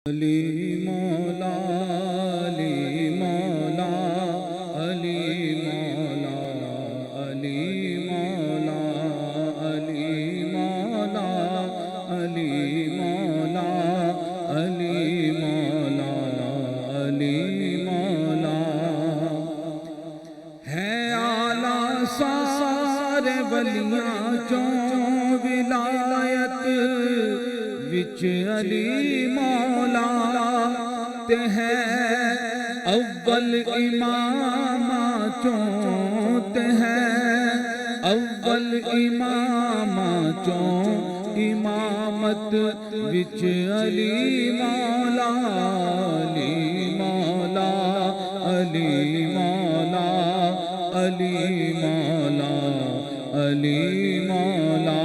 علی مولا علی مولا علی مولا علی مولا علی مولا علی مولا علی مولا علی مولا ہے اعلیٰ سارے ولیاں چوں ولایت وچ علی مولا تے ہے اول امام چوں تے ہے اول امام چوں امامت وچ علی مولا علی مولا علی مولا علی مولا علی مولا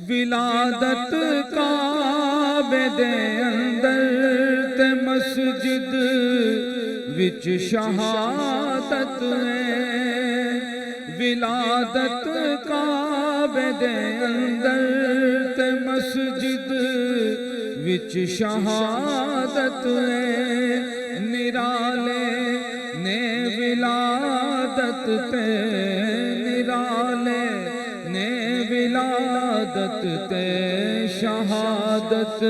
ولادت کعبے دے اندر تے مسجد وچ شہادت ہے ولادت کعبے دے اندر تے مسجد وچ شہادت ہے نرالے نے ولادت تے نرالے نے ولادت تے شہادت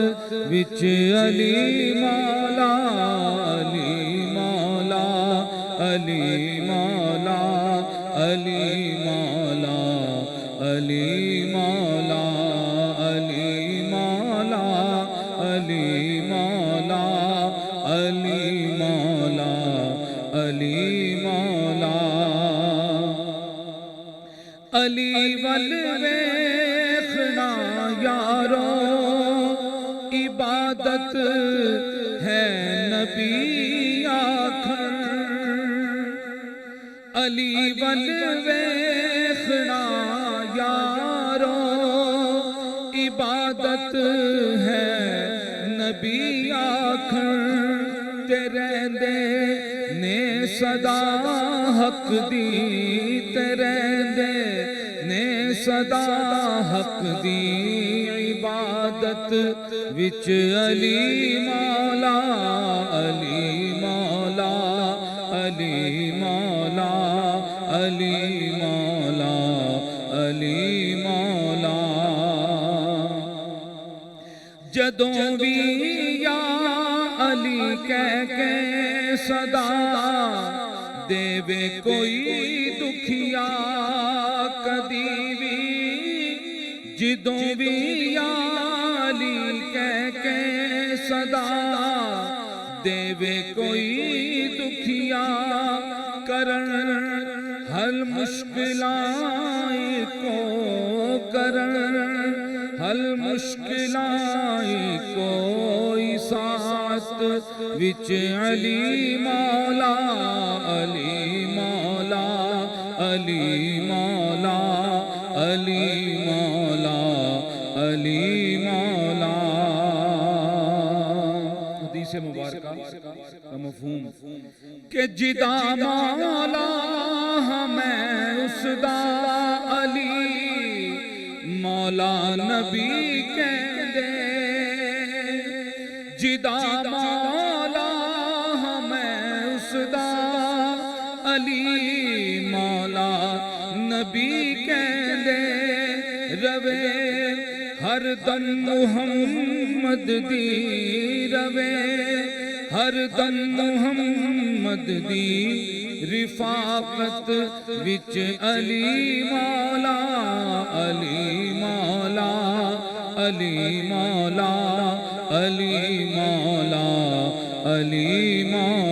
وچ علی مولا علی مولا علی مولا علی مولا علی مولا علی مولا علی مولا علی مولا علی مولا علی ول ویکھنا یارو عبادت ہے نبی آکھن علی ول ویکھنا یارو عبادت ہے نبی آکھن تے رہندے نے صدا حق دی تے رہندے نے صدا حق دی عبادت وچ علی مولا علی مولا علی مولا علی مولا علی مولا جدوں بھی یا علی کہہ کے صدا دے کوئی دکھیا کدی بھی جدوں بھی یا علی کہہ کے صدا دے کوئی دکھیا کرن حل مشکلائیں کو کرن حل مشکلائیں کوئی ساتھ وچ علی مولا علی مولا علی مولا علی مولا علی مولا حدیث مبارکہ کا مفہوم کہ جدا مولا ہمیں اس دا علی مولا نبی کہندے جدا مولا ہمیں اس دا علی مولا نبی کہندے روے ہر دم محمد دی روے ہر دم محمد دی رفاقت وچ علی مولا علی مولا علی مولا علی مولا علی مولا